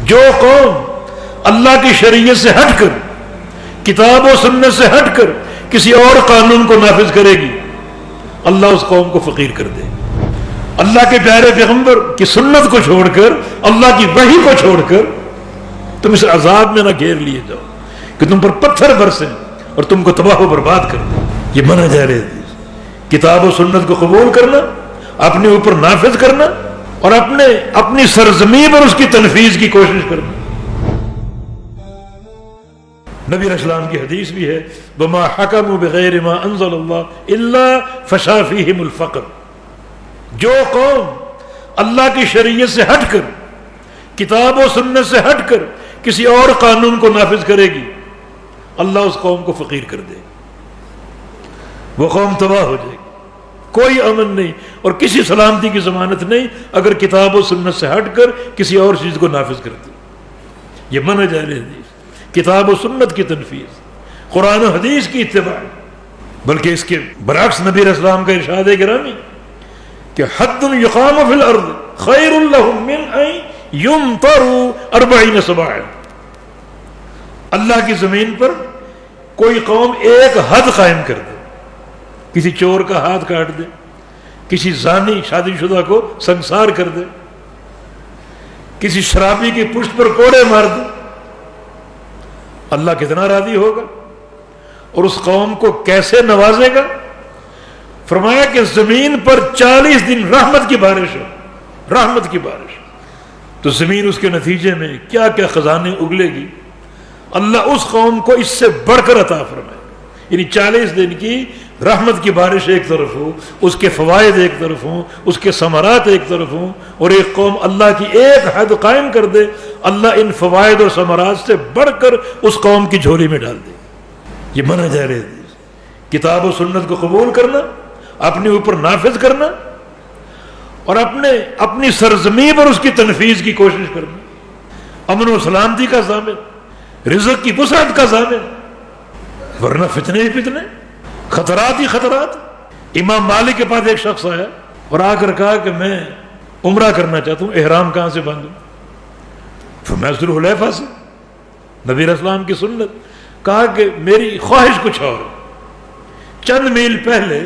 جو قوم اللہ کی شریعت سے ہٹ کر، کتاب و سنت سے ہٹ کر کسی اور قانون کو نافذ کرے گی، اللہ اس قوم کو فقیر کر دے۔ اللہ کے پیارے پیغمبر کی سنت کو چھوڑ کر، اللہ کی وحی کو چھوڑ کر تم اس عذاب میں نہ گھیر لیے جاؤ کہ تم پر پتھر برسیں اور تم کو تباہ و برباد کر دیں۔ یہ منع جاری ہے، کتاب و سنت کو قبول کرنا، اپنے اوپر نافذ کرنا اور اپنی سرزمین پر اس کی تنفیذ کی کوشش کرنا۔ نبی علیہ السلام کی حدیث بھی ہے، وَمَا حَكَمُوا بِغَيْرِ مَا أَنزَلَ اللَّهُ إِلَّا فَشَا فِيهِمُ الْفَقْرَ۔ جو قوم اللہ کی شریعت سے ہٹ کر، کتاب و سنت سے ہٹ کر کسی اور قانون کو نافذ کرے گی، اللہ اس قوم کو فقیر کر دے، وہ قوم تباہ ہو جائے گی۔ کوئی امن نہیں اور کسی سلامتی کی ضمانت نہیں اگر کتاب و سنت سے ہٹ کر کسی اور چیز کو نافذ کرتے۔ یہ منع جاری حدیث، کتاب و سنت کی تنفیذ، قرآن و حدیث کی اتباع، بلکہ اس کے برعکس نبی علیہ السلام کا ارشاد گرامی کہ حد یقام فی الارض خیر لهم من ان یمطروا 40 سباعا۔ اللہ کی زمین پر کوئی قوم ایک حد قائم کر دے، کسی چور کا ہاتھ کاٹ دے، کسی زانی شادی شدہ کو سنسار کر دے، کسی شرابی کی پشت پر کوڑے مار دے، اللہ کتنا راضی ہوگا اور اس قوم کو کیسے نوازے گا۔ فرمایا کہ زمین پر 40 دن رحمت کی بارش ہو، رحمت کی بارش، تو زمین اس کے نتیجے میں کیا کیا خزانے اگلے گی، اللہ اس قوم کو اس سے بڑھ کر عطا فرمائے۔ یعنی 40 دن کی رحمت کی بارش ایک طرف ہو، اس کے فوائد ایک طرف ہوں، اس کے ثمرات ایک طرف ہوں، اور ایک قوم اللہ کی ایک حد قائم کر دے، اللہ ان فوائد اور ثمرات سے بڑھ کر اس قوم کی جھولی میں ڈال دے۔ یہ منع جاری ہے، کتاب و سنت کو قبول کرنا، اپنے اوپر نافذ کرنا اور اپنی سرزمین پر اس کی تنفیذ کی کوشش کرنا، امن و سلامتی کا ضامن، رزق کی وسعت کا ضامن، ورنہ فتنے ہی فتنے، خطرات ہی خطرات۔ امام مالک کے پاس ایک شخص آیا اور آ کر کہا کہ میں عمرہ کرنا چاہتا ہوں، احرام کہاں سے باندھوں؟ فرمایا ذوالحلیفہ سے، نبی علیہ السلام کی سنت۔ کہا کہ میری خواہش کچھ اور، چند میل پہلے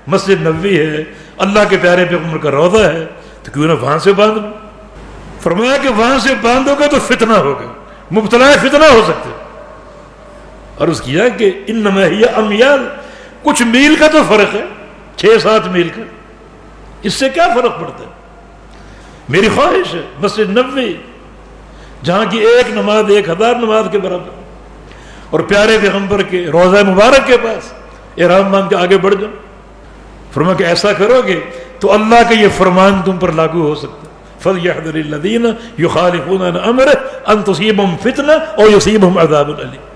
مسجد نبوی ہے، اللہ کے پیارے پیغمبر کا روضہ ہے، تو کیوں نہ وہاں سے باندھ لوں۔ فرمایا کہ وہاں سے باندھو گے تو فتنہ ہوگا، مبتلا فتنہ ہو سکتے۔ عرض کیا کہ انما ہی امیال، کچھ میل کا تو فرق ہے، 6-7 میل کا، اس سے کیا فرق پڑتا ہے؟ میری خواہش ہے مسجد نبوی جہاں کی ایک نماز 1000 نماز کے برابر، اور پیارے پیغمبر کے روضہ مبارک کے پاس احرام باندھ کے آگے بڑھ جاؤ۔ فرمایا کہ ایسا کرو گے تو اللہ کا یہ فرمان تم پر لاگو ہو سکتا ہے، فَلْيَحْذَرِ الَّذِينَ يُخَالِفُونَ عَنْ أَمْرِهِ أَن تُصِيبَهُمْ فِتْنَةٌ أَوْ يُصِيبَهُمْ عَذَابٌ أَلِيمٌ۔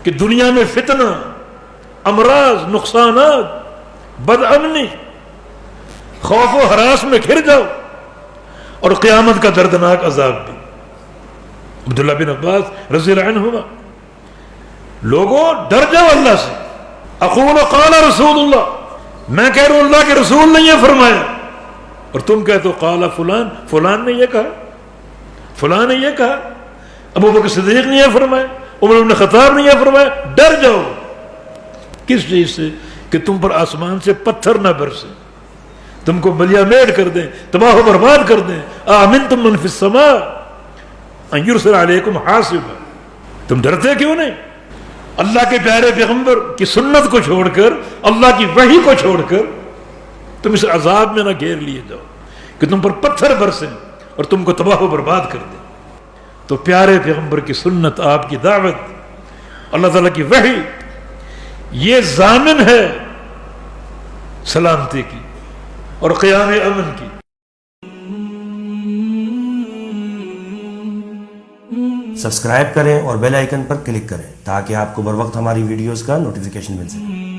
کہ دنیا میں فتنہ، امراض، نقصانات، بد امنی، خوف و ہراس میں گھر جاؤ، اور قیامت کا دردناک عذاب بھی۔ عبداللہ بن عباس رضی اللہ عنہما، لوگوں ڈر جاؤ اللہ سے، اقول قال رسول اللہ، میں کہہ رہا ہوں اللہ کے رسول نے یہ فرمایا، اور تم کہتے ہو قال فلان، فلان نے یہ کہا، فلان نے یہ کہا، ابو بکر صدیق نے یہ فرمایا، عمر بن خطاب نے یہ فرمایا۔ ڈر جاؤ کس چیز سے؟ کہ تم پر آسمان سے پتھر نہ برسے، تم کو بلیا میٹ کر دیں، تباہ و برباد کر دیں۔ آمنتم من فی السماء ان یرسل علیکم حاصبا، تم ڈرتے کیوں نہیں؟ اللہ کے پیارے پیغمبر کی سنت کو چھوڑ کر، اللہ کی وحی کو چھوڑ کر تم اس عذاب میں نہ گھیر لیے جاؤ کہ تم پر پتھر برسیں اور تم کو تباہ و برباد کر دیں۔ تو پیارے پیغمبر کی سنت، آپ کی دعوت، اللہ تعالیٰ کی وحی، یہ ضامن ہے سلامتی کی اور قیام امن کی۔ سبسکرائب کریں اور بیل آئیکن پر کلک کریں تاکہ آپ کو بر وقت ہماری ویڈیوز کا نوٹیفیکیشن مل سکے۔